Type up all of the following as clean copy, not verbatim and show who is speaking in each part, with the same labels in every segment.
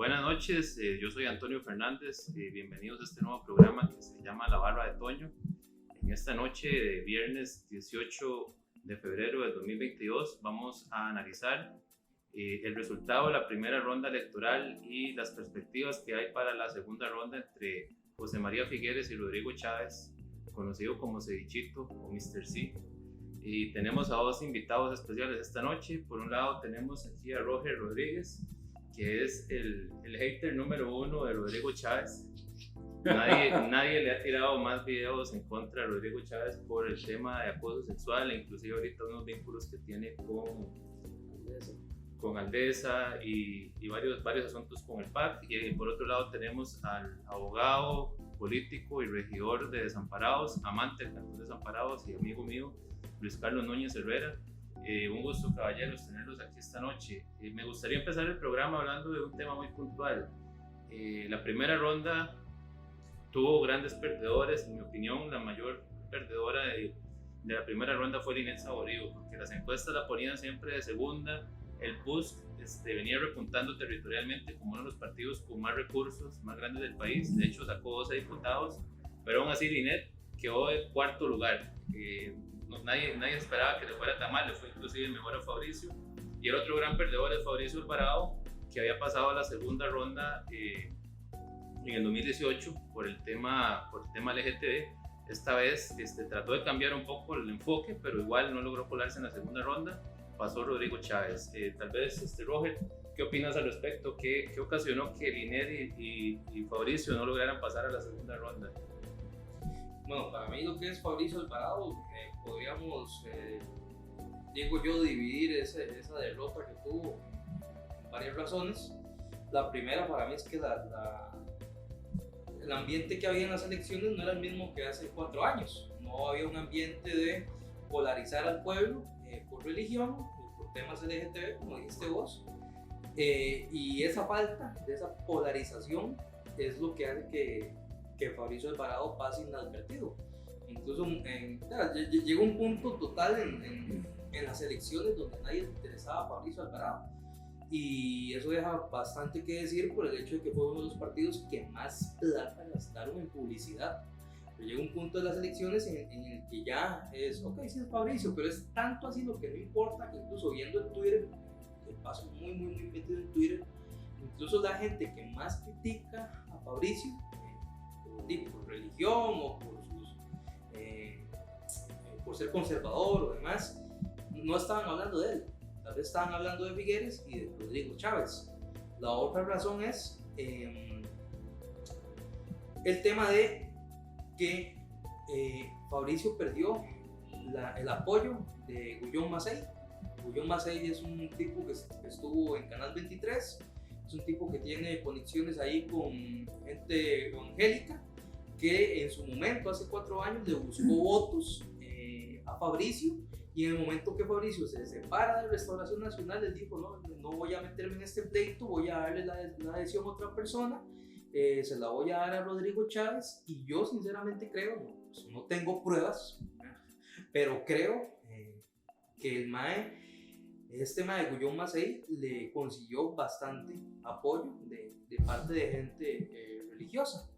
Speaker 1: Buenas noches, yo soy Antonio Fernández, bienvenidos a este nuevo programa que se llama La Barra de Toño. En esta noche de viernes 18 de febrero del 2022 vamos a analizar el resultado de la primera ronda electoral y las perspectivas que hay para la segunda ronda entre José María Figueres y Rodrigo Chávez, conocido como Cevichito o Mr. C. Y tenemos a dos invitados especiales esta noche. Por un lado tenemos aquí a Roger Rodríguez, que es el hater número uno de Rodrigo Chávez. Nadie le ha tirado más videos en contra de Rodrigo Chávez por el tema de acoso sexual, e inclusive ahorita unos vínculos que tiene con Aldesa y varios asuntos con el PAC. Y por otro lado tenemos al abogado, político y regidor de Desamparados, amante del Cantón Desamparados y amigo mío, Luis Carlos Núñez Herrera. Un gusto, caballeros, tenerlos aquí esta noche. Me gustaría empezar el programa hablando de un tema muy puntual. La primera ronda tuvo grandes perdedores. En mi opinión, la mayor perdedora de la primera ronda fue Linet Saborío, porque las encuestas la ponían siempre de segunda. El PUSC venía repuntando territorialmente como uno de los partidos con más recursos, más grandes del país. De hecho, sacó 12 diputados, pero aún así Linet quedó en cuarto lugar. Nadie esperaba que le fuera tan mal, le fue inclusive mejor a Fabricio. Y el otro gran perdedor es Fabricio Alvarado, que había pasado a la segunda ronda en el 2018 por el tema LGTB. Esta vez trató de cambiar un poco el enfoque, pero igual no logró colarse en la segunda ronda. Pasó Rodrigo Chávez. Tal vez, Roger, ¿qué opinas al respecto? ¿Qué ocasionó que Linet y Fabricio no lograran pasar a la segunda ronda?
Speaker 2: Bueno, para mí lo que es Fabricio Alvarado, podríamos, digo yo, dividir esa derrota que tuvo en varias razones. La primera para mí es que el ambiente que había en las elecciones no era el mismo que hace 4 años. No había un ambiente de polarizar al pueblo por religión, por temas LGTB, como dijiste vos. Y esa falta de esa polarización es lo que hace que Fabricio Alvarado pase inadvertido. Incluso llegó un punto total en las elecciones donde nadie le interesaba a Fabricio Alvarado, y eso deja bastante que decir por el hecho de que fue uno de los partidos que más plata gastaron en publicidad. Pero llega un punto de las elecciones en el que ya es, ok, sí es Fabricio, pero es tanto así lo que no importa que incluso viendo el Twitter, que paso muy metido en Twitter, incluso la gente que más critica a Fabricio por religión o por ser conservador o demás, no estaban hablando de él, tal vez estaban hablando de Figueres y de Rodrigo Chávez. La otra razón es el tema de que Fabricio perdió el apoyo de Gullón Macei. Gullón Macei es un tipo que estuvo en Canal 23, es un tipo que tiene conexiones ahí con gente evangélica, que en su momento, hace 4 años, le buscó votos a Fabricio, y en el momento que Fabricio se separa de Restauración Nacional, él dijo, no voy a meterme en este pleito, voy a darle la adhesión a otra persona, se la voy a dar a Rodrigo Chávez. Y yo sinceramente creo, no tengo pruebas, pero creo que este mae Gullón Macei le consiguió bastante apoyo de parte de gente religiosa.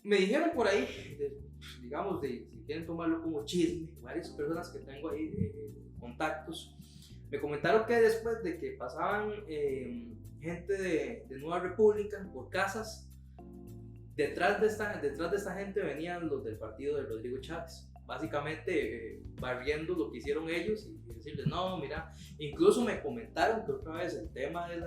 Speaker 2: Me dijeron por ahí, digamos, si quieren tomarlo como chisme, varias personas que tengo ahí, contactos, me comentaron que después de que pasaban gente de Nueva República por casas, detrás de esta gente venían los del partido de Rodrigo Chávez, básicamente barriendo lo que hicieron ellos y decirles, no, mira. Incluso me comentaron que otra vez el tema de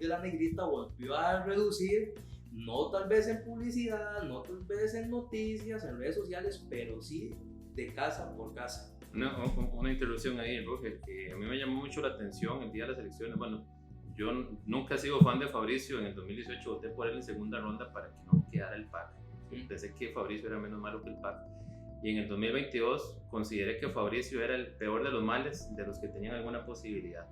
Speaker 2: la negrita volvió a reducir, no tal vez en publicidad, no tal vez en noticias, en redes sociales, pero sí de casa por casa.
Speaker 1: Una interrupción ahí, Roger, que a mí me llamó mucho la atención el día de las elecciones. Bueno, yo nunca he sido fan de Fabricio. En el 2018 voté por él en segunda ronda para que no quedara el PAC. Pensé que Fabricio era menos malo que el PAC. Y en el 2022 consideré que Fabricio era el peor de los males, de los que tenían alguna posibilidad.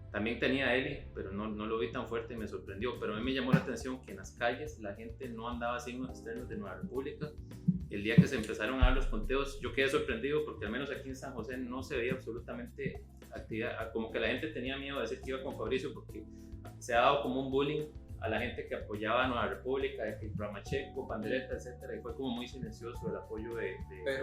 Speaker 1: También tenía a Eli, pero no lo vi tan fuerte y me sorprendió. Pero a mí me llamó la atención que en las calles la gente no andaba signos externos de Nueva República. El día que se empezaron a dar los conteos, yo quedé sorprendido porque al menos aquí en San José no se veía absolutamente actividad. Como que la gente tenía miedo de decir que iba con Fabricio, porque se ha dado como un bullying a la gente que apoyaba a Nueva República, de que el Ramacheco, Pandereta, etcétera, y fue como muy silencioso el apoyo de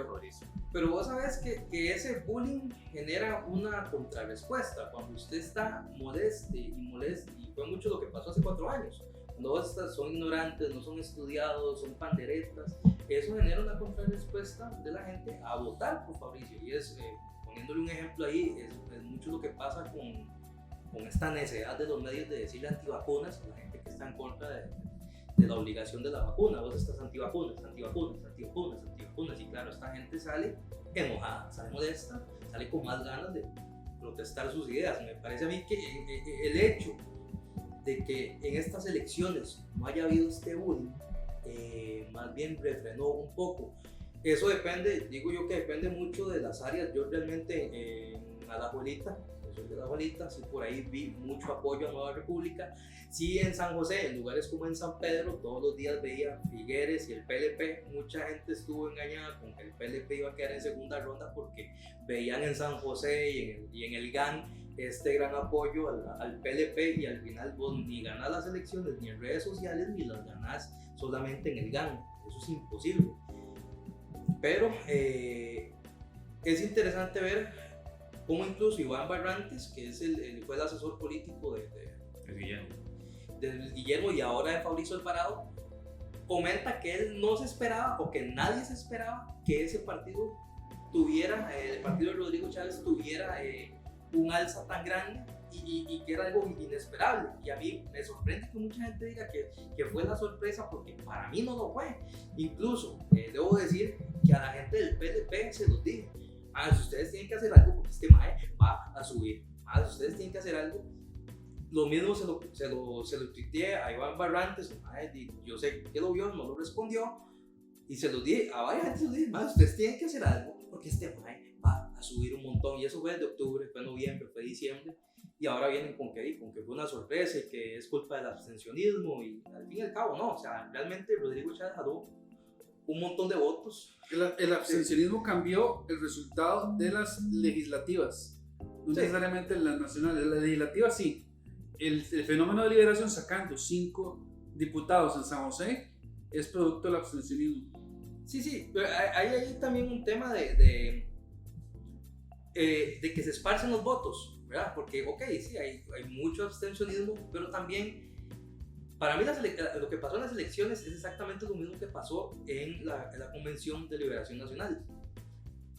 Speaker 1: Fabricio.
Speaker 2: Pero vos sabés que ese bullying genera una contrarrespuesta cuando usted está molesto y fue mucho lo que pasó hace 4 años. Cuando vos son ignorantes, no son estudiados, son panderetas, eso genera una contrarrespuesta de la gente a votar por Fabricio. Y es, poniéndole un ejemplo ahí, es mucho lo que pasa con esta necesidad de los medios de decirle antivacunas a la gente que está en contra de la obligación de la vacuna. Vos estás antivacunas, antivacunas, antivacunas, antivacunas. Y claro, esta gente sale enojada, sale molesta, sale con más ganas de protestar sus ideas. Me parece a mí que el hecho de que en estas elecciones no haya habido este bullying, más bien refrenó un poco. Eso depende, digo yo que depende mucho de las áreas. Yo realmente en Alajuelita, soy de Alajuelita, sí, por ahí vi mucho apoyo a Nueva República. Sí, en San José, en lugares como en San Pedro, todos los días veía Figueres y el PLP. Mucha gente estuvo engañada con que el PLP iba a quedar en segunda ronda porque veían en San José y en el GAN este gran apoyo al PLP, y al final vos ni ganás las elecciones ni en redes sociales ni las ganás solamente en el GAN. Eso es imposible. Pero es interesante ver cómo incluso Iván Barrantes, que es fue el asesor político de Guillermo y ahora de Fabricio Alvarado, comenta que él no se esperaba, o que nadie se esperaba, que ese partido tuviera, el partido de Rodrigo Chávez tuviera un alza tan grande y que era algo inesperable. Y a mí me sorprende que mucha gente diga que fue la sorpresa, porque para mí no lo fue. Incluso debo decir que a la gente del PLP se los dije: si ustedes tienen que hacer algo porque este mae va a subir, si ustedes tienen que hacer algo. Lo mismo se lo tuiteé a Iván Barrantes, yo sé que lo vio, no lo respondió, y se lo dije a varias gente, se lo dije: ustedes tienen que hacer algo porque este mae va a subir un montón. Y eso fue de octubre, fue noviembre, fue diciembre, y ahora vienen con que fue una sorpresa y que es culpa del abstencionismo, y al fin y al cabo no. O sea, realmente Rodrigo Chávez jaló un montón de votos.
Speaker 3: El abstencionismo cambió el resultado de las legislativas, no necesariamente las nacionales. Las legislativas sí. El fenómeno de Liberación sacando 5 diputados en San José es producto del abstencionismo.
Speaker 2: Sí, pero hay también un tema de que se esparcen los votos, ¿verdad? Porque, sí, hay mucho abstencionismo, pero también, para mí, lo que pasó en las elecciones es exactamente lo mismo que pasó en la Convención de Liberación Nacional.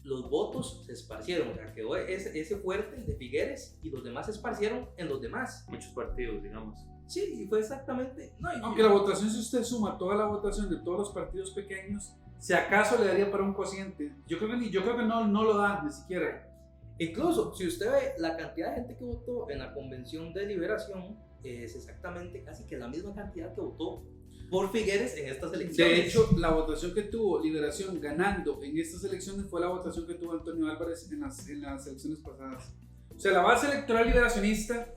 Speaker 2: Los votos se esparcieron, o sea, quedó ese fuerte de Figueres y los demás se esparcieron en los demás.
Speaker 1: Muchos partidos, digamos.
Speaker 2: Sí, y fue exactamente.
Speaker 3: Aunque la votación, si usted suma toda la votación de todos los partidos pequeños, si acaso le daría para un cociente. Yo creo que no lo da ni siquiera.
Speaker 2: Incluso, si usted ve la cantidad de gente que votó en la Convención de Liberación, es exactamente casi que la misma cantidad que votó por Figueres en estas elecciones.
Speaker 3: De hecho, la votación que tuvo Liberación ganando en estas elecciones fue la votación que tuvo Antonio Álvarez en las elecciones pasadas. O sea, la base electoral liberacionista,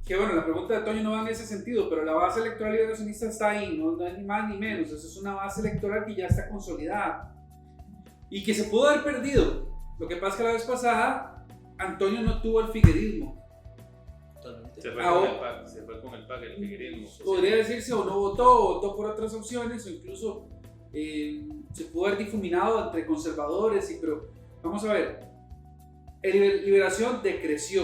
Speaker 3: que bueno, la pregunta de Toño no va en ese sentido, pero la base electoral liberacionista está ahí, no es ni más ni menos. Esa es una base electoral que ya está consolidada y que se pudo haber perdido. Lo que pasa es que la vez pasada Antonio no tuvo el figuerismo.
Speaker 1: Se fue con el PAC, el figuerismo.
Speaker 3: Podría decirse, o no votó por otras opciones, o incluso se pudo haber difuminado entre conservadores, pero vamos a ver, Liberación decreció.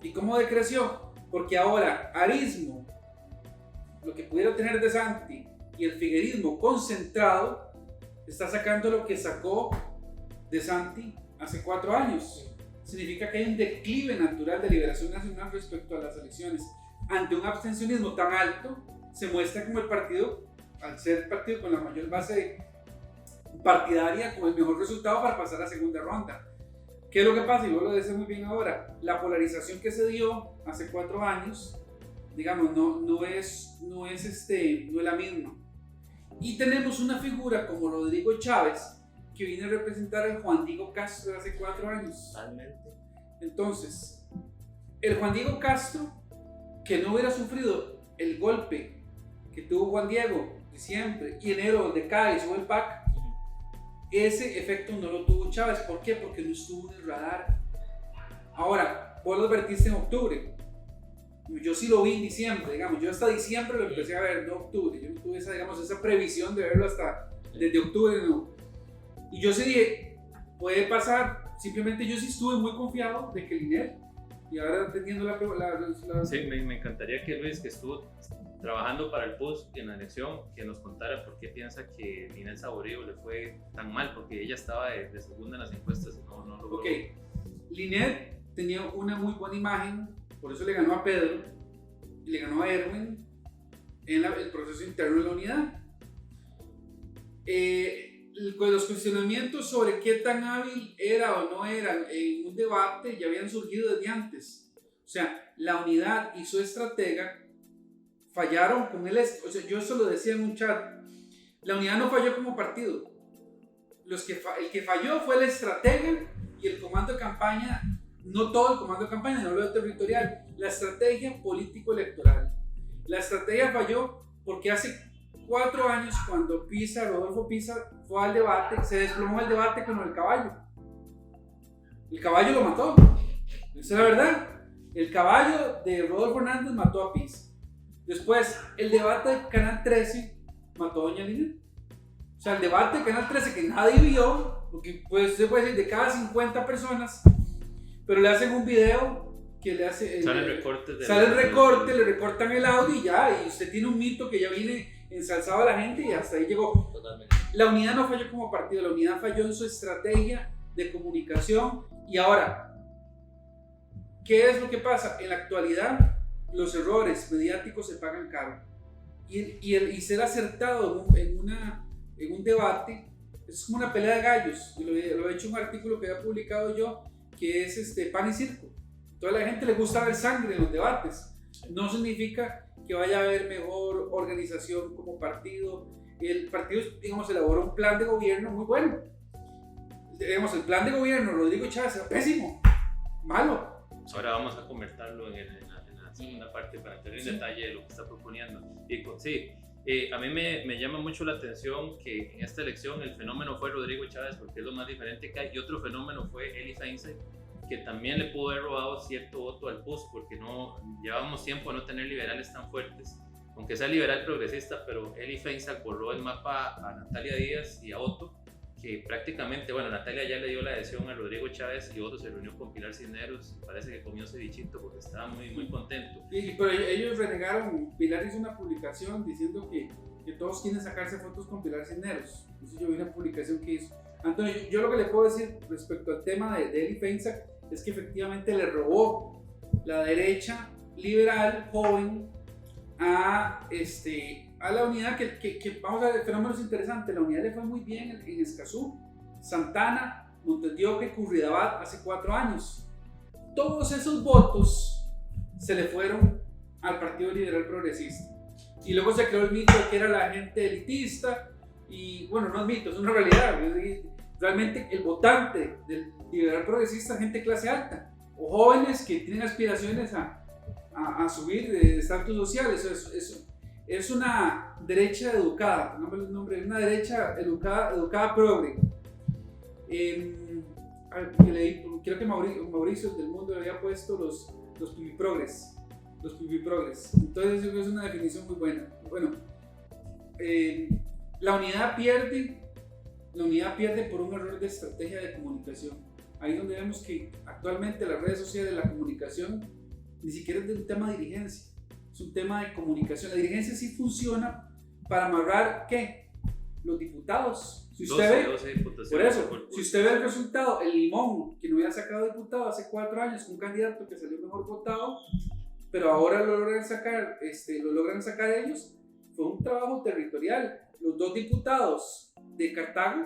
Speaker 3: ¿Y cómo decreció? Porque ahora arismo, lo que pudiera tener de Santi, y el figuerismo concentrado, está sacando lo que sacó de Santi hace 4 años. Significa que hay un declive natural de Liberación Nacional respecto a las elecciones. Ante un abstencionismo tan alto, se muestra como el partido, al ser el partido con la mayor base partidaria, con el mejor resultado para pasar a segunda ronda. ¿Qué es lo que pasa? Y vos lo decís muy bien ahora. La polarización que se dio hace 4 años, digamos, no es la misma. Y tenemos una figura como Rodrigo Chávez, que viene a representar al Juan Diego Castro de hace 4 años.
Speaker 2: Totalmente.
Speaker 3: Entonces, el Juan Diego Castro, que no hubiera sufrido el golpe que tuvo Juan Diego diciembre y enero, donde cae y sube el PAC, ese efecto no lo tuvo Chávez. ¿Por qué? Porque no estuvo en el radar. Ahora, vos lo advertiste en octubre. Yo sí lo vi en diciembre, digamos, yo hasta diciembre lo empecé a ver, no octubre, yo no tuve esa, digamos, esa previsión de verlo hasta desde octubre, no. Y yo sí dije, puede pasar, simplemente yo sí estuve muy confiado de que Linet, y ahora entendiendo la...
Speaker 1: Sí, me encantaría que Luis, que estuvo trabajando para el PUS en la elección, que nos contara por qué piensa que Linet Saborío le fue tan mal, porque ella estaba de segunda en las encuestas y no logró.
Speaker 3: Ok, Linet tenía una muy buena imagen, por eso le ganó a Pedro y le ganó a Erwin en el proceso interno de la unidad. Los cuestionamientos sobre qué tan hábil era o no era en un debate ya habían surgido desde antes. O sea, la unidad y su estratega fallaron con él. O sea, yo eso lo decía en un chat. La unidad no falló como partido. El que falló fue la estratega y el comando de campaña. No todo el comando de campaña, no lo territorial. La estrategia político-electoral. La estrategia falló porque hace 4 años, cuando Rodolfo Pisa fue al debate, se desplomó el debate con el caballo. El caballo lo mató. Esa es la verdad. El caballo de Rodolfo Hernández mató a Pisa. Después, el debate de Canal 13 mató a Doña Linet. O sea, el debate de Canal 13 que nadie vio, porque pues, se puede decir de cada 50 personas, pero le hacen un video que le hace...
Speaker 1: Sale el recorte.
Speaker 3: Le recortan el audio y ya, y usted tiene un mito que ya viene ensalzado a la gente y hasta ahí llegó.
Speaker 2: Totalmente.
Speaker 3: La unidad no falló como partido, la unidad falló en su estrategia de comunicación. Y ahora, ¿qué es lo que pasa? En la actualidad, los errores mediáticos se pagan caro. Y ser acertado en un debate es como una pelea de gallos. Lo he hecho en un artículo que había publicado yo, que es pan y circo. Toda la gente le gusta ver sangre en los debates. No significa que vaya a haber mejor organización como partido. El partido, digamos, elaboró un plan de gobierno muy bueno. Digamos, el plan de gobierno Rodrigo Chávez era pésimo, malo.
Speaker 1: Ahora vamos a convertirlo en la segunda parte para entrar en detalle de lo que está proponiendo. A mí me llama mucho la atención que en esta elección el fenómeno fue Rodrigo Chávez, porque es lo más diferente que hay, y otro fenómeno fue Eli Feinstein, que también le pudo haber robado cierto voto al PUS, porque no llevábamos tiempo a no tener liberales tan fuertes, aunque sea liberal progresista, pero Eli Feinstein borró el mapa a Natalia Díaz y a Otto, que prácticamente, bueno, Natalia ya le dio la adhesión a Rodrigo Chávez y Otto se reunió con Pilar Cisneros, parece que comió cevichito porque estaba muy contento.
Speaker 3: Pero ellos renegaron. Pilar hizo una publicación diciendo que todos quieren sacarse fotos con Pilar Cisneros. Entonces yo vi una publicación que hizo. Antonio, yo lo que le puedo decir respecto al tema de Eli Feinstein es que efectivamente le robó la derecha liberal joven a la unidad que vamos a ver fenómenos interesantes. La unidad le fue muy bien en Escazú, Santana, Montedioca y Curridabat hace 4 años. Todos esos votos se le fueron al Partido Liberal Progresista y luego se creó el mito de que era la gente elitista y bueno, no es mito, es una realidad. Realmente el votante del Liberal Progresista es gente clase alta o jóvenes que tienen aspiraciones a subir de estatus social. Eso es una derecha educada, pongámosle el nombre, una derecha educada progre. Creo que Mauricio del Mundo le había puesto los pipiprogres. Entonces es una definición muy buena. Bueno, la unidad pierde por un error de estrategia de comunicación. Ahí es donde vemos que actualmente las redes sociales, la comunicación, ni siquiera es de un tema de dirigencia, es un tema de comunicación. La dirigencia sí funciona para amarrar, ¿qué? Los diputados. Si usted
Speaker 1: 12 diputaciones.
Speaker 3: Por eso, si usted ve el resultado, el Limón, que no había sacado diputado hace 4 años, un candidato que salió mejor votado, pero ahora lo logran sacar ellos, fue un trabajo territorial. Los 2 diputados de Cartago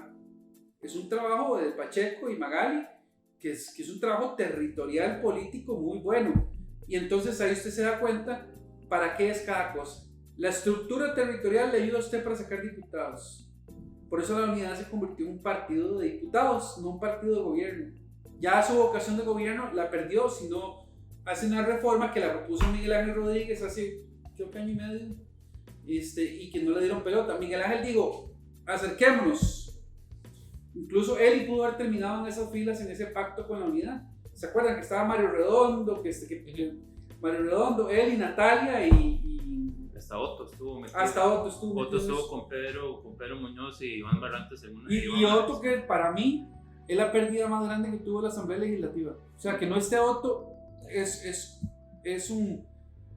Speaker 3: es un trabajo de Pacheco y Magali, que es un trabajo territorial político muy bueno. Y entonces ahí usted se da cuenta para qué es cada cosa. La estructura territorial le ayuda a usted para sacar diputados. Por eso la unidad se convirtió en un partido de diputados, no un partido de gobierno. Ya su vocación de gobierno la perdió, si no hace una reforma que la propuso Miguel Ángel Rodríguez hace, creo que año y medio, y que no le dieron pelota. Miguel Ángel dijo, acerquémonos. Incluso él pudo haber terminado en esas filas, en ese pacto con la unidad. ¿Se acuerdan que estaba Mario Redondo, que Mario Redondo, él y Natalia
Speaker 1: hasta Otto estuvo metido.
Speaker 3: Otto
Speaker 1: estuvo con Pedro Muñoz y Iván Barrantes en una.
Speaker 3: Y Otto, que para mí es la pérdida más grande que tuvo la Asamblea Legislativa. O sea, que no esté Otto es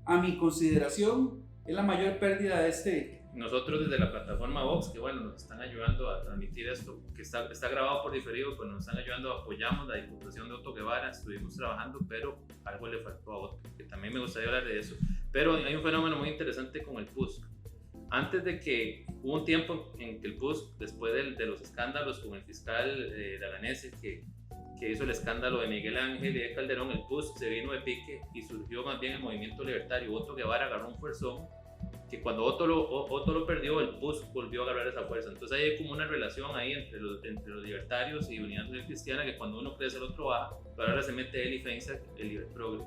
Speaker 3: a mi consideración, es la mayor pérdida de este.
Speaker 1: Nosotros desde la plataforma Vox, que bueno, nos están ayudando a transmitir esto, que está grabado por diferido, pues nos están ayudando, apoyamos la diputación de Otto Guevara, estuvimos trabajando, pero algo le faltó a Otto, que también me gustaría hablar de eso. Pero hay un fenómeno muy interesante con el PUSC. Antes de que hubo un tiempo en que el PUSC, después de los escándalos con el fiscal Daganese, que hizo el escándalo de Miguel Ángel y de Calderón, el PUSC se vino de pique y surgió más bien el movimiento libertario. Otto Guevara agarró un fuerzón que cuando Otto lo perdió, el PUSC volvió a agarrar esa fuerza. Entonces hay como una relación ahí entre los libertarios y Unidad Social Cristiana, que cuando uno crece el otro baja, pero ahora se mete él y Feinsack, el Liberprogre.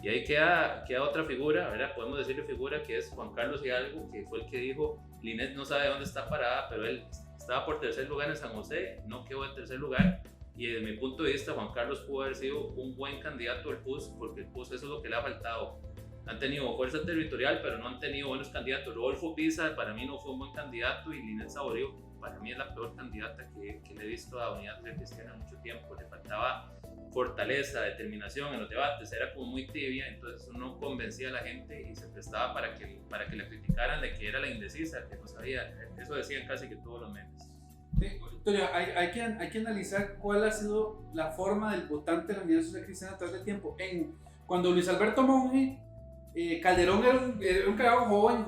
Speaker 1: Y ahí queda otra figura, ¿verdad? Podemos decirle figura, que es Juan Carlos Hidalgo, que fue el que dijo, Linet no sabe dónde está parada, pero él estaba por tercer lugar en San José, no quedó en tercer lugar. Y desde mi punto de vista, Juan Carlos pudo haber sido un buen candidato al PUSC, porque el PUSC eso es lo que le ha faltado. Han tenido fuerza territorial, pero no han tenido buenos candidatos. Rodolfo Pisa para mí no fue un buen candidato, y Linet Saborío para mí es la peor candidata que le he visto a Unidad Social Cristiana en mucho tiempo. Le faltaba fortaleza, determinación en los debates, era como muy tibia, entonces no convencía a la gente y se prestaba para que la criticaran de que era la indecisa, que no sabía. Eso decían casi que todos los memes.
Speaker 3: Sí, Antonio, hay que analizar cuál ha sido la forma del votante de la Unidad Social Cristiana a través del tiempo. Cuando Luis Alberto Monge, Calderón era un carajo joven,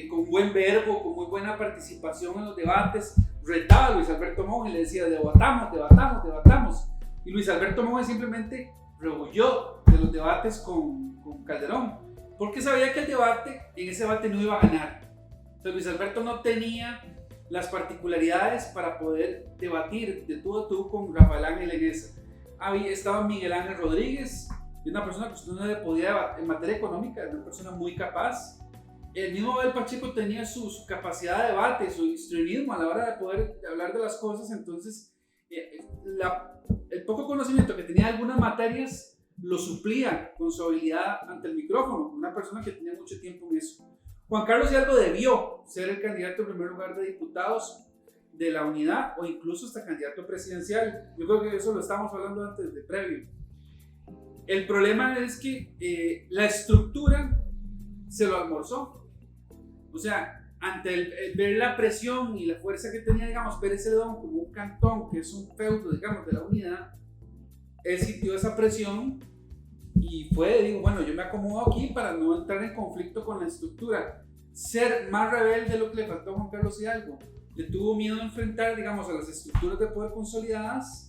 Speaker 3: con buen verbo, con muy buena participación en los debates, retaba a Luis Alberto Monge y le decía debatamos. Y Luis Alberto Monge simplemente rehuyó de los debates con Calderón, porque sabía que en ese debate no iba a ganar. Entonces Luis Alberto no tenía las particularidades para poder debatir de tú a tú con Rafael Ángel en esa. Estaba Miguel Ángel Rodríguez, una persona que usted no le podía, en materia económica, una persona muy capaz. El mismo Abel Pacheco tenía su capacidad de debate, su histrionismo a la hora de poder hablar de las cosas. Entonces el poco conocimiento que tenía de algunas materias lo suplía con su habilidad ante el micrófono, una persona que tenía mucho tiempo en eso. Juan Carlos Hidalgo debió ser el candidato en primer lugar de diputados de la Unidad, o incluso hasta candidato presidencial. Yo creo que eso lo estábamos hablando antes de previo. El problema es que la estructura se lo almorzó. O sea, ante ver la presión y la fuerza que tenía, digamos, Pérez Celedón como un cantón, que es un feudo, digamos, de la Unidad, él sintió esa presión y digo, bueno, yo me acomodo aquí para no entrar en conflicto con la estructura. Ser más rebelde de lo que le faltó a Juan Carlos Hidalgo. Le tuvo miedo a enfrentar, digamos, a las estructuras de poder consolidadas,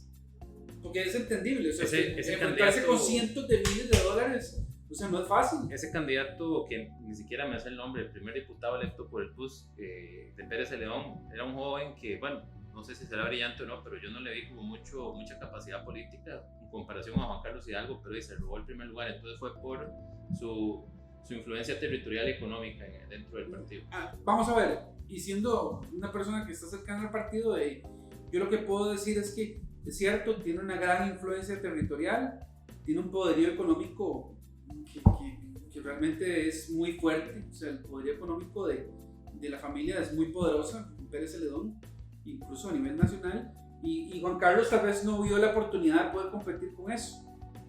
Speaker 3: porque es entendible, o sea, enfrentarse con cientos de miles de dólares, o sea, no es fácil.
Speaker 1: Ese candidato, que ni siquiera me hace el nombre, el primer diputado electo por el PUSC, de Pérez Celedón, era un joven que, bueno, no sé si será brillante o no, pero yo no le vi como mucha capacidad política en comparación a Juan Carlos Hidalgo, pero se robó el primer lugar. Entonces fue por su influencia territorial y económica dentro del partido.
Speaker 3: Vamos a ver, y siendo una persona que está cercana al partido, yo lo que puedo decir es que es cierto, tiene una gran influencia territorial, tiene un poderío económico que realmente es muy fuerte. O sea, el poderío económico de la familia es muy poderosa, Pérez Celedón, incluso a nivel nacional, y Juan Carlos tal vez no vio la oportunidad de poder competir con eso,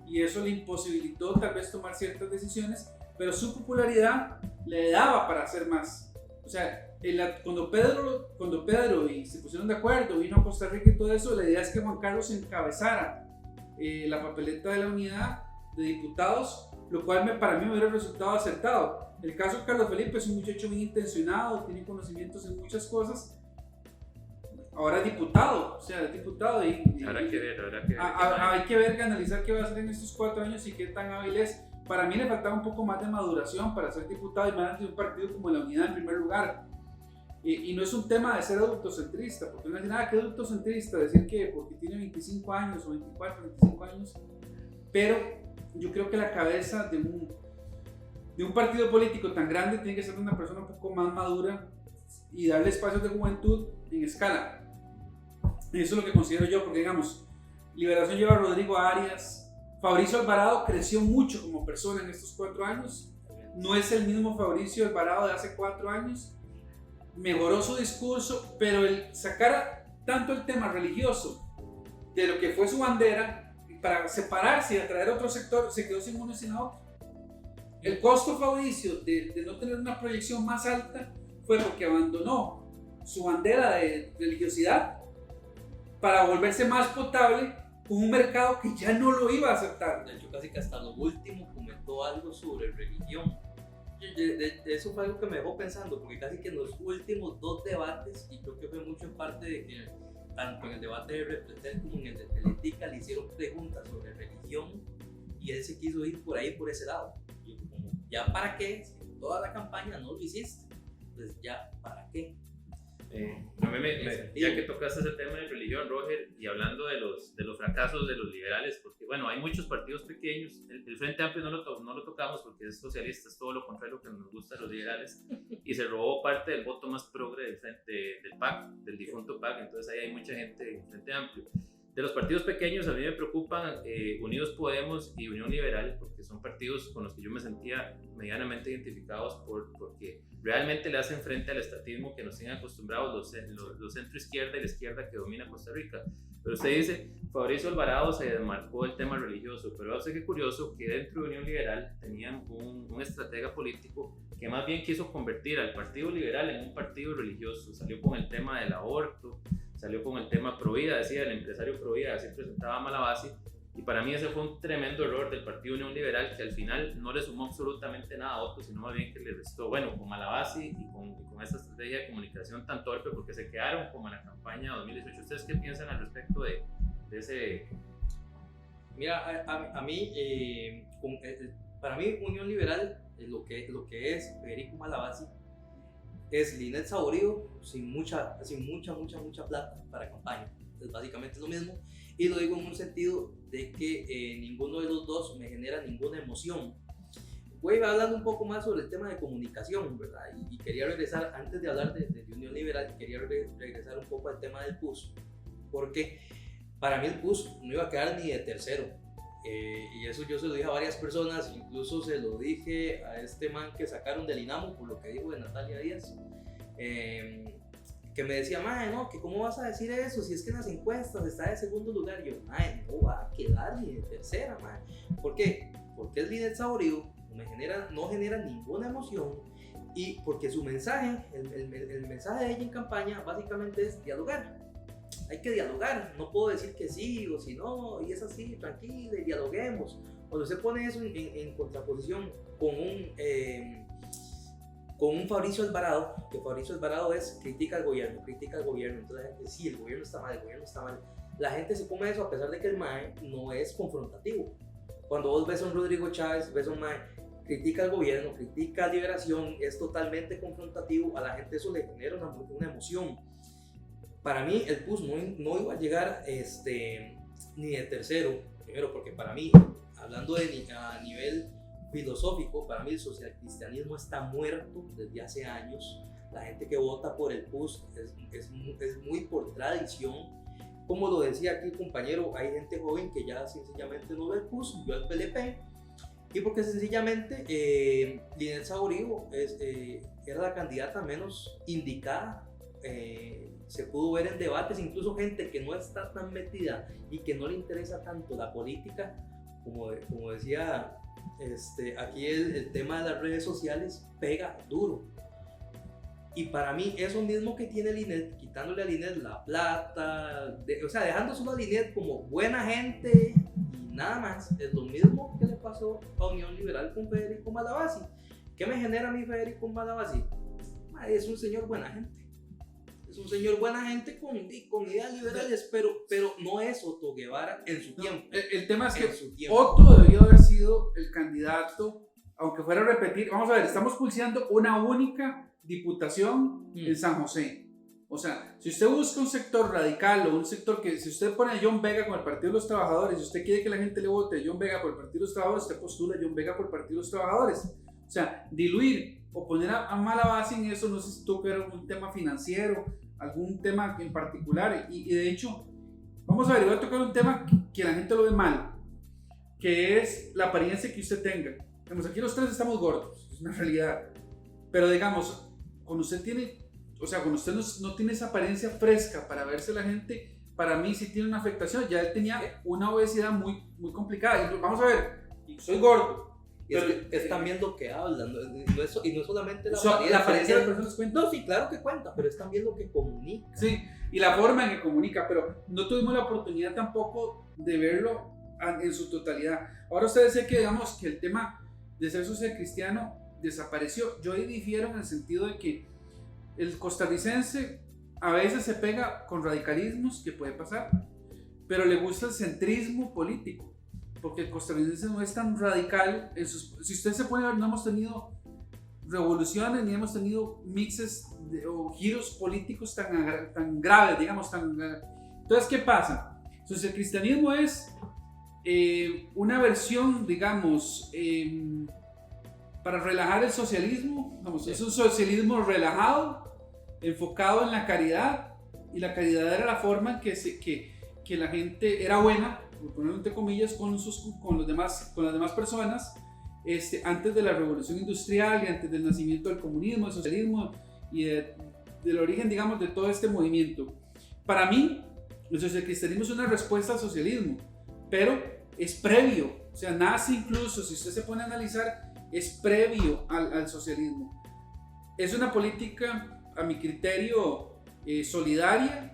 Speaker 3: y eso le imposibilitó tal vez tomar ciertas decisiones, pero su popularidad le daba para hacer más. O sea, cuando Pedro y se pusieron de acuerdo, vino a Costa Rica y todo eso, la idea es que Juan Carlos encabezara la papeleta de la Unidad de diputados, lo cual para mí me hubiera resultado acertado. El caso de Carlos Felipe es un muchacho bien intencionado, tiene conocimientos en muchas cosas. Ahora es diputado, o sea, es diputado y
Speaker 1: habrá que ver.
Speaker 3: Hay que ver, analizar qué va a hacer en estos 4 años y qué tan hábil es. Para mí le faltaba un poco más de maduración para ser diputado y más de un partido como la Unidad en primer lugar. Y no es un tema de ser adultocentrista, porque no es nada que adultocentrista decir que porque tiene 25 años o 24, 25 años, pero yo creo que la cabeza de un partido político tan grande tiene que ser una persona un poco más madura y darle espacios de juventud en escala. Eso es lo que considero yo, porque digamos, Liberación lleva a Rodrigo Arias, Fabricio Alvarado creció mucho como persona en estos 4 años. No es el mismo Fabricio Alvarado de hace 4 años. Mejoró su discurso, pero el sacar tanto el tema religioso de lo que fue su bandera para separarse y atraer otro sector, se quedó sin uno y sin otro. El costo Fabricio de no tener una proyección más alta fue porque abandonó su bandera de religiosidad para volverse más potable con un mercado que ya no lo iba a aceptar.
Speaker 2: De hecho, casi que hasta lo último comentó algo sobre religión. Eso fue algo que me dejó pensando, porque casi que en los últimos 2 debates, y creo que fue mucho en parte de que tanto en el debate de Repretel como en el de Teletica le hicieron preguntas sobre religión y él se quiso ir por ahí, por ese lado. Yo como, ¿ya para qué? Si en toda la campaña no lo hiciste, pues ya para qué.
Speaker 1: Ya que tocaste ese tema de religión, Roger, y hablando de los fracasos de los liberales, porque bueno, hay muchos partidos pequeños, el Frente Amplio no lo tocamos porque es socialista, es todo lo contrario a lo que nos gusta a los liberales, y se robó parte del voto más progre del PAC, del difunto PAC, entonces ahí hay mucha gente en Frente Amplio. De los partidos pequeños a mí me preocupan Unidos Podemos y Unión Liberal, porque son partidos con los que yo me sentía medianamente identificados porque realmente le hacen frente al estatismo que nos tienen acostumbrados los centro izquierda y la izquierda que domina Costa Rica. Pero usted dice, Fabricio Alvarado se desmarcó del tema religioso, pero hace que curioso que dentro de Unión Liberal tenían un estratega político que más bien quiso convertir al Partido Liberal en un partido religioso. Salió con el tema del aborto, salió con el tema Provida, decía el empresario Provida, así presentaba a Malavasi, y para mí ese fue un tremendo error del Partido Unión Liberal, que al final no le sumó absolutamente nada a otros, sino más bien que le restó, bueno, con Malavasi y con esa estrategia de comunicación tan torpe, porque se quedaron como en la campaña 2018. ¿Ustedes qué piensan al respecto de ese?
Speaker 2: Mira, a mí, para mí Unión Liberal, lo que es Federico Malavasi, es Linet Saborío sin mucha plata para campaña. Es básicamente lo mismo, y lo digo en un sentido de que ninguno de los dos me genera ninguna emoción. Voy hablando un poco más sobre el tema de comunicación, ¿verdad? Y quería regresar, antes de hablar de Unión Liberal, quería regresar un poco al tema del PUS, porque para mí el PUS no iba a quedar ni de tercero. Y eso yo se lo dije a varias personas, incluso se lo dije a este man que sacaron del INAMO por lo que dijo de Natalia Díaz, que me decía, mae, no, que cómo vas a decir eso si es que en las encuestas está de segundo lugar. Y yo, mae, no va a quedar ni de tercera, mae. ¿Por qué? Porque es Linet Saborío, no genera ninguna emoción, y porque su mensaje, el mensaje de ella en campaña básicamente es dialogar. Hay que dialogar, no puedo decir que sí o si no, y es así, tranquila, y dialoguemos. Cuando se pone eso en contraposición con un Fabricio Alvarado, que Fabricio Alvarado critica al gobierno, entonces la gente, sí, el gobierno está mal. La gente se come eso a pesar de que el MAE no es confrontativo. Cuando vos ves a un Rodrigo Chávez, ves a un MAE, critica al gobierno, critica a Liberación, es totalmente confrontativo, a la gente eso le genera una emoción. Para mí el PUS no iba a llegar ni de tercero, primero porque para mí, hablando a nivel filosófico, para mí el socialcristianismo está muerto desde hace años. La gente que vota por el PUS es muy por tradición. Como lo decía aquí el compañero, hay gente joven que ya sencillamente no ve el PUS, vio el PLP, y porque sencillamente Linet Saborío era la candidata menos indicada. Se pudo ver en debates, incluso gente que no está tan metida y que no le interesa tanto la política, como decía aquí el tema de las redes sociales pega duro. Y para mí eso mismo que tiene Linet, quitándole a Linet la plata, o sea, dejando solo a Linet como buena gente y nada más, es lo mismo que le pasó a Unión Liberal con Federico Malavasi. ¿Qué me genera a mí Federico Malavasi? Es un señor buena gente. Es un señor buena gente con ideas liberales, pero no es Otto Guevara en su tiempo.
Speaker 3: El tema es que Otto debió haber sido el candidato, aunque fuera a repetir. Vamos a ver, estamos pulseando una única diputación en San José. O sea, si usted busca un sector radical o un sector que, si usted pone a John Vega con el Partido de los Trabajadores, si usted quiere que la gente le vote a John Vega por el Partido de los Trabajadores, usted postula a John Vega por el Partido de los Trabajadores. O sea, diluir o poner a Malavasi en eso, no sé si toca un tema financiero, algún tema en particular, y de hecho, vamos a ver, voy a tocar un tema que la gente lo ve mal. que es la apariencia que usted tenga. Digamos, aquí los tres estamos gordos, es una realidad. Pero digamos, cuando usted tiene, o sea, cuando usted no tiene esa apariencia fresca para verse la gente, para mí sí tiene una afectación. Ya él tenía una obesidad muy, muy complicada. Y vamos a ver, soy gordo.
Speaker 2: Y pero, es también lo que hablan, y no solamente
Speaker 3: la apariencia de las personas cuenta.
Speaker 2: No, sí, claro que cuenta, pero es también lo que comunica.
Speaker 3: Sí, y la forma en que comunica, pero no tuvimos la oportunidad tampoco de verlo en su totalidad. Ahora usted decía que, digamos, que el tema de ser social cristiano desapareció. Yo ahí difiero en el sentido de que el costarricense a veces se pega con radicalismos, que puede pasar, pero le gusta el centrismo político. Porque el costarricense no es tan radical. Si usted se pone a ver, no hemos tenido revoluciones ni hemos tenido mixes o giros políticos tan graves, digamos. Entonces, ¿qué pasa? Entonces, el cristianismo es una versión, digamos, para relajar el socialismo. Vamos, es un socialismo relajado, enfocado en la caridad, y la caridad era la forma en que la gente era buena, por ponerlo entre comillas, con las demás personas, antes de la revolución industrial y antes del nacimiento del comunismo, del socialismo y del origen, digamos, de todo este movimiento. Para mí, el cristianismo es una respuesta al socialismo, pero es previo, o sea, nace incluso, si usted se pone a analizar, es previo al socialismo. Es una política, a mi criterio, solidaria,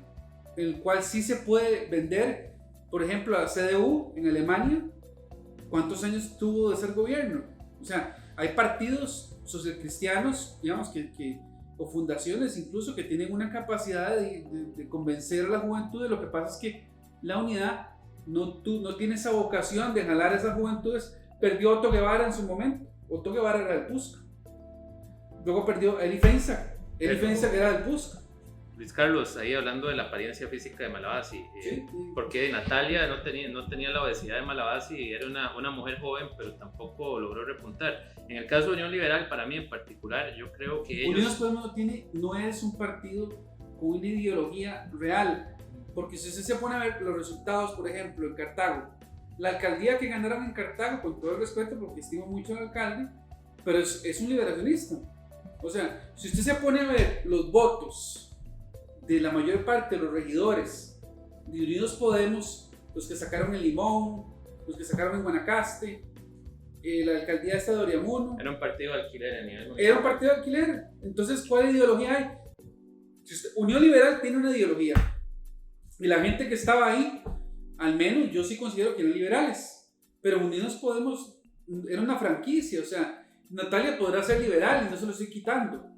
Speaker 3: en el cual sí se puede vender. Por ejemplo, la CDU en Alemania, ¿cuántos años tuvo de ser gobierno? O sea, hay partidos socialcristianos, digamos, o fundaciones incluso, que tienen una capacidad de convencer a la juventud. De lo que pasa es que la unidad no tiene esa vocación de jalar a esas juventudes. Perdió Otto Guevara en su momento. Otto Guevara era del PUSC. Luego perdió Eli Feinsack. Eli Feinsack era del PUSC.
Speaker 1: Luis Carlos, ahí hablando de la apariencia física de Malabasi,
Speaker 3: sí.
Speaker 1: Porque Natalia no tenía la obesidad de Malabasi y era una mujer joven, pero tampoco logró repuntar. En el caso de Unión Liberal, para mí en particular, yo creo que ellos...
Speaker 3: Unidos Podemos no es un partido con una ideología real, porque si usted se pone a ver los resultados, por ejemplo, en Cartago, la alcaldía que ganaron en Cartago, con todo el respeto, porque estimo mucho al alcalde, pero es un liberacionista. O sea, si usted se pone a ver los votos de la mayor parte de los regidores de Unidos Podemos, los que sacaron en Limón, los que sacaron en Guanacaste, la alcaldía esta de Oriamuno,
Speaker 1: era un partido de alquiler a nivel mundial.
Speaker 3: Era un partido de alquiler. Entonces, ¿cuál ideología hay? Unión Liberal tiene una ideología, y la gente que estaba ahí, al menos yo sí considero que eran liberales, pero Unidos Podemos era una franquicia. O sea, Natalia podrá ser liberal y no se lo estoy quitando,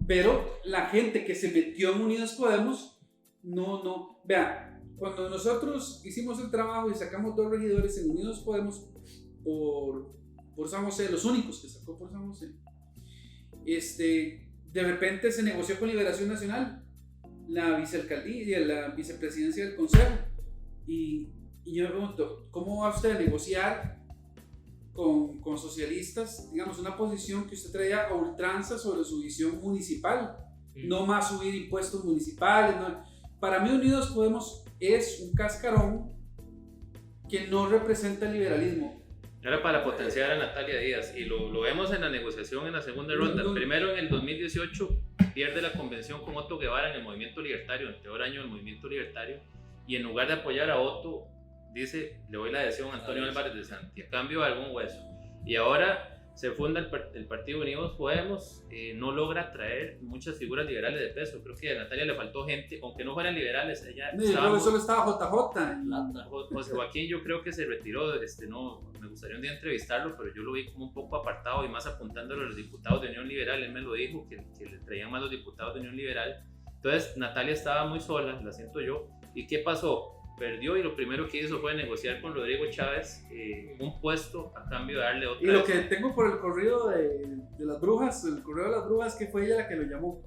Speaker 3: pero la gente que se metió en Unidos Podemos, no. Vean, cuando nosotros hicimos el trabajo y sacamos 2 regidores en Unidos Podemos por San José, los únicos que sacó por San José, de repente se negoció con Liberación Nacional la vicealcaldía, la vicepresidencia del consejo, y yo me pregunto, ¿cómo va usted a negociar con socialistas, digamos, una posición que usted traía a ultranza sobre su visión municipal? No más subir impuestos municipales, no. Para mí Unidos Podemos es un cascarón que no representa el liberalismo.
Speaker 1: Era para potenciar a Natalia Díaz, y lo vemos en la negociación en la segunda ronda. Primero, en el 2018 pierde la convención con Otto Guevara en el movimiento libertario, en el peor año del movimiento libertario, y en lugar de apoyar a Otto, dice, le doy la adhesión a Antonio Álvarez de Santi, a cambio de algún hueso. Y ahora se funda el Partido Unidos Podemos, no logra traer muchas figuras liberales de peso. Creo que a Natalia le faltó gente, aunque no fueran liberales. Ella
Speaker 3: solo estaba JJ.
Speaker 1: José Joaquín, yo creo que se retiró. No, me gustaría un día entrevistarlo, pero yo lo vi como un poco apartado y más apuntándole a los diputados de Unión Liberal. Él me lo dijo, que le traían más los diputados de Unión Liberal. Entonces Natalia estaba muy sola, la siento yo. ¿Y qué pasó? Perdió, y lo primero que hizo fue negociar con Rodrigo Chávez un puesto a cambio de darle otra.
Speaker 3: Y lo que tengo por el corrido de las brujas, el correo de las brujas, que fue ella la que lo llamó.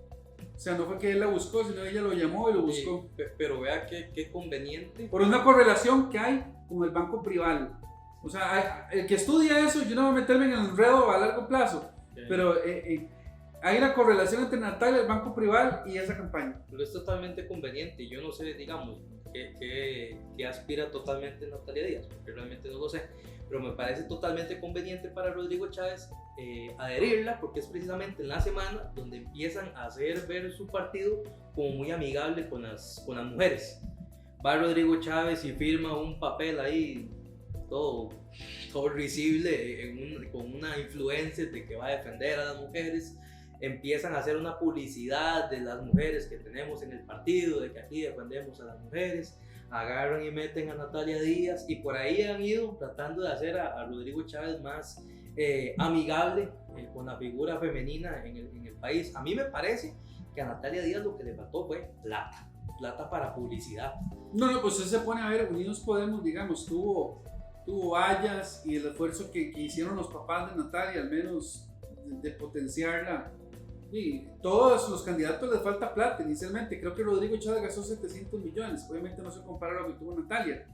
Speaker 3: O sea, no fue que él la buscó, sino ella lo llamó y lo buscó.
Speaker 2: Pero vea qué conveniente.
Speaker 3: Por una correlación que hay con el banco privado. O sea, el que estudia eso, yo no voy a meterme en el enredo a largo plazo, pero hay una correlación entre Natalia, el Banco Privado y esa campaña.
Speaker 2: Pero es totalmente conveniente. Yo no sé, digamos, qué aspira totalmente Natalia Díaz, porque realmente no lo sé. Pero me parece totalmente conveniente para Rodrigo Chávez adherirla, porque es precisamente en la semana donde empiezan a hacer ver su partido como muy amigable con las mujeres. Va Rodrigo Chávez y firma un papel ahí todo risible con una influencia de que va a defender a las mujeres. Empiezan a hacer una publicidad de las mujeres que tenemos en el partido, de que aquí defendemos a las mujeres. Agarran y meten a Natalia Díaz y por ahí han ido tratando de hacer a Rodrigo Chávez más amigable con la figura femenina en el país. A mí me parece que a Natalia Díaz lo que le faltó fue plata para publicidad.
Speaker 3: No, pues se pone a ver, Unidos Podemos, digamos, tuvo vallas y el esfuerzo que hicieron los papás de Natalia, al menos de potenciarla. Y todos los candidatos les falta plata inicialmente. Creo que Rodrigo Chávez gastó 700 millones. Obviamente no se compara a lo que tuvo Natalia.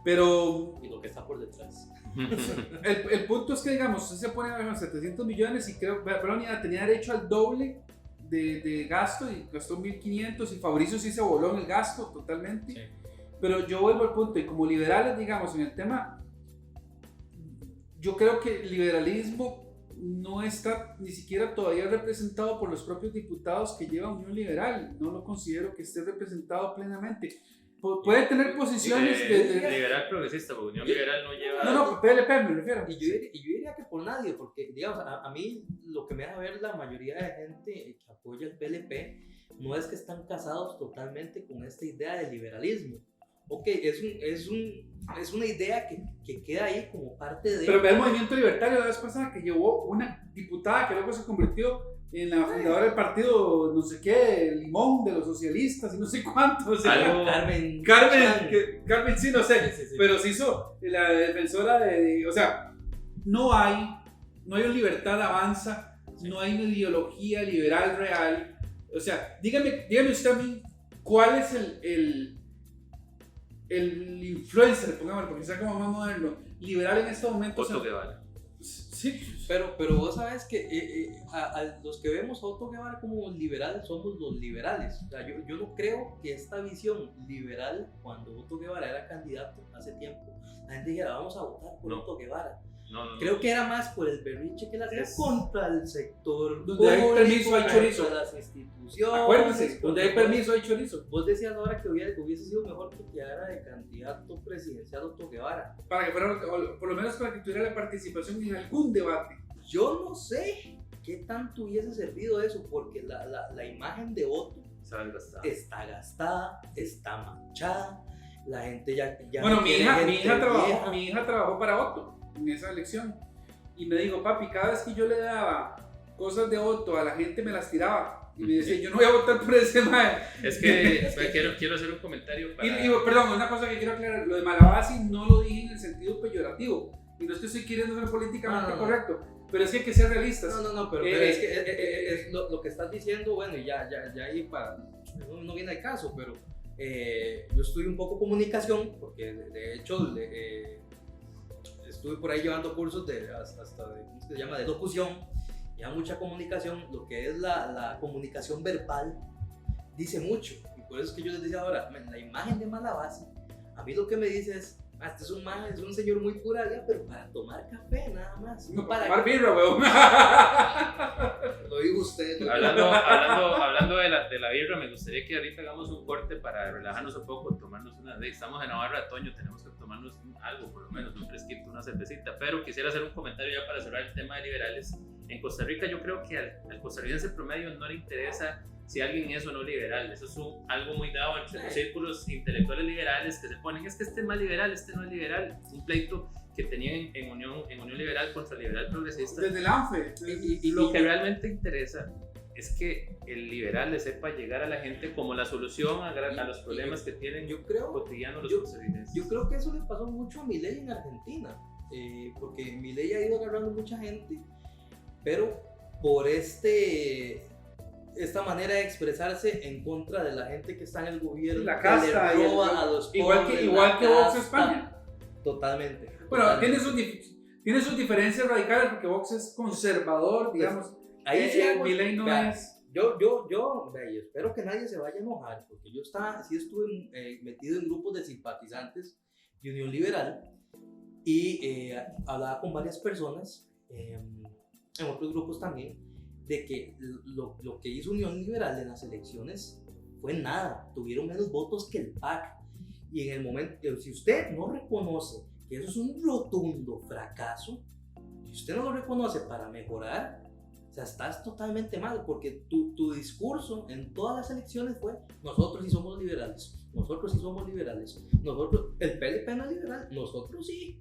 Speaker 3: Pero...
Speaker 2: y lo que está por detrás.
Speaker 3: el punto es que, digamos, se pone a ver 700 millones y creo que Polonia tenía derecho al doble de gasto y gastó 1.500 y Fabricio sí se voló en el gasto totalmente. Sí. Pero yo vuelvo al punto, y como liberales, digamos, en el tema, yo creo que el liberalismo no está ni siquiera todavía representado por los propios diputados que lleva Unión Liberal. No lo considero que esté representado plenamente. Puede tener posiciones
Speaker 1: liberal progresista, porque Unión Liberal no lleva...
Speaker 3: No, PLP me refiero.
Speaker 2: Y yo diría que por nadie, porque digamos, a mí lo que me deja ver la mayoría de gente que apoya el PLP no es que están casados totalmente con esta idea de liberalismo. Ok, es una idea que queda ahí como parte de...
Speaker 3: Pero ve el movimiento libertario la vez pasada que llevó una diputada que luego se convirtió en la fundadora del partido, no sé qué, Limón, de los socialistas y no sé cuánto. O sea, Carmen, sí, no sé, sí. Pero se hizo la defensora de... O sea, no hay una libertad avanza, no hay una ideología liberal real. O sea, dígame usted a mí, ¿cuál es el influencer, pongámoslo, porque sea como más moderno, liberal en estos momentos?
Speaker 1: Otto Guevara.
Speaker 3: Sí.
Speaker 2: Pero vos sabes que a los que vemos a Otto Guevara como liberal somos los liberales. O sea, yo no creo que esta visión liberal, cuando Otto Guevara era candidato hace tiempo, la gente dijera vamos a votar por Otto Guevara. No. Creo que era más por el berrinche que le hacía contra el sector
Speaker 3: donde hay permiso hay chorizo,
Speaker 2: contra las instituciones.
Speaker 3: Acuérdense, donde hay permiso hay chorizo.
Speaker 2: Vos decías ahora que hubiese sido mejor que quedara de candidato presidencial Otto Guevara.
Speaker 3: Para que fuera, por lo menos para que tuviera la participación en algún debate.
Speaker 2: Yo no sé qué tanto hubiese servido eso, porque la imagen de Otto está gastada, está manchada. La gente ya
Speaker 3: bueno, mi hija trabajó para Otto en esa elección y me dijo, papi, cada vez que yo le daba cosas de Otto a la gente me las tiraba y me decía, yo no voy a votar por ese mae.
Speaker 1: Es que quiero hacer un comentario para...
Speaker 3: y perdón, una cosa que quiero aclarar, lo de Malabasi no lo dije en el sentido peyorativo y no es que estoy queriendo ser políticamente correcto, pero es que hay que ser realistas.
Speaker 2: Pero es que es lo que estás diciendo, bueno, y ya ahí para, no viene al caso, pero yo estudio un poco comunicación, porque de hecho estuve por ahí llevando cursos ¿cómo se llama? De locución, ya mucha comunicación. Lo que es la comunicación verbal dice mucho, y por eso es que yo les decía ahora, la imagen de Malabasi, a mí lo que me dice es, este es un señor muy pura vida, pero para tomar café nada más, no para
Speaker 3: tomar birra, weón.
Speaker 2: Lo dijo usted.
Speaker 1: Hablando de la birra, me gustaría que ahorita hagamos un corte para relajarnos un poco, tomarnos estamos en Navarra, otoño, tenemos que tomarnos algo, por lo menos un fresquito, una cervecita. Pero quisiera hacer un comentario ya para cerrar el tema de liberales. En Costa Rica yo creo que al costarricense promedio no le interesa si alguien es o no liberal. Eso es algo muy dado entre los círculos intelectuales liberales que se ponen, es que este es más liberal, este no es liberal. Un pleito que tenían en Unión Liberal contra el liberal progresista.
Speaker 3: Desde el ANFE.
Speaker 1: Y lo que realmente interesa es que el liberal le sepa llegar a la gente como la solución a los problemas que tienen cotidianos los costarricenses.
Speaker 2: Yo creo que eso le pasó mucho a Milei en Argentina, porque Milei ha ido agarrando mucha gente, pero por esta manera de expresarse en contra de la gente que está en el gobierno,
Speaker 3: la casta,
Speaker 2: que le roba a los pobres,
Speaker 3: igual que Vox España.
Speaker 2: Totalmente.
Speaker 3: Bueno, tiene sus diferencias radicales porque Vox es conservador, digamos.
Speaker 2: ahí sí hago,
Speaker 3: Milei no
Speaker 2: vea,
Speaker 3: es.
Speaker 2: vea, yo espero que nadie se vaya a enojar, porque yo sí estuve metido en grupos de simpatizantes de Unión Liberal y hablaba con varias personas, en otros grupos también, de que lo que hizo Unión Liberal en las elecciones fue nada, tuvieron menos votos que el PAC. Y en el momento, si usted no reconoce que eso es un rotundo fracaso, si usted no lo reconoce para mejorar, o sea, estás totalmente mal, porque tu discurso en todas las elecciones fue: nosotros sí somos liberales, nosotros sí somos liberales, nosotros, el PLP no es liberal, nosotros sí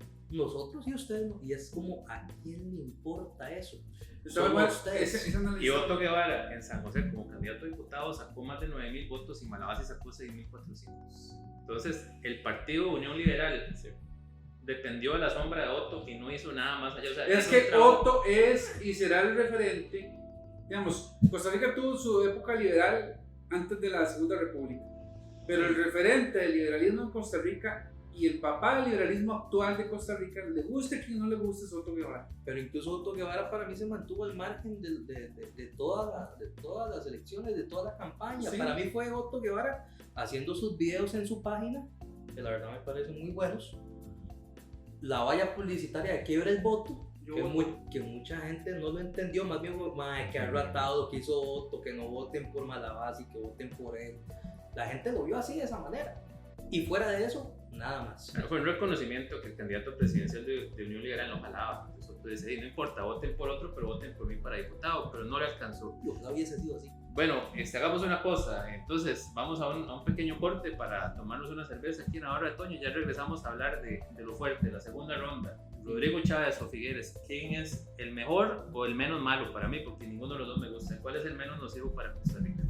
Speaker 2: ustedes no. Y es como, ¿a quién le importa eso?
Speaker 1: Y Otto Guevara en San José como candidato a diputado sacó más de 9,000 votos y Malabasi sacó 6,400. Entonces el partido Unión Liberal dependió de la sombra de Otto y no hizo nada más allá. O sea,
Speaker 3: es que Otto es y será el referente. Digamos, Costa Rica tuvo su época liberal antes de la Segunda República, pero el referente del liberalismo en Costa Rica y el papá del liberalismo actual de Costa Rica, le guste quien no le guste, es Otto Guevara.
Speaker 2: Pero incluso Otto Guevara para mí se mantuvo al margen de todas las elecciones, de toda la campaña.
Speaker 3: Sí.
Speaker 2: Para mí fue Otto Guevara haciendo sus videos en su página, que la verdad me parecen muy buenos. La valla publicitaria de Quiebra el Voto, que mucha gente no lo entendió, más bien que arratado, que hizo Otto, que no voten por Malabasi, que voten por él. La gente lo vio así, de esa manera. Y fuera de eso, nada más.
Speaker 1: Pero fue un reconocimiento que el candidato presidencial de Unión Liberal no jalaba. Entonces Otto dice: no importa, voten por otro, pero voten por mí para diputado. Pero no le alcanzó.
Speaker 2: No hubiese sido así.
Speaker 1: Bueno, hagamos una cosa. Entonces vamos a un pequeño corte para tomarnos una cerveza aquí en la hora de otoño. Ya regresamos a hablar de lo fuerte, la segunda ronda. Rodrigo Chávez o Figueres, ¿quién es el mejor o el menos malo para mí? Porque ninguno de los dos me gusta. ¿Cuál es el menos nocivo para Costa Rica?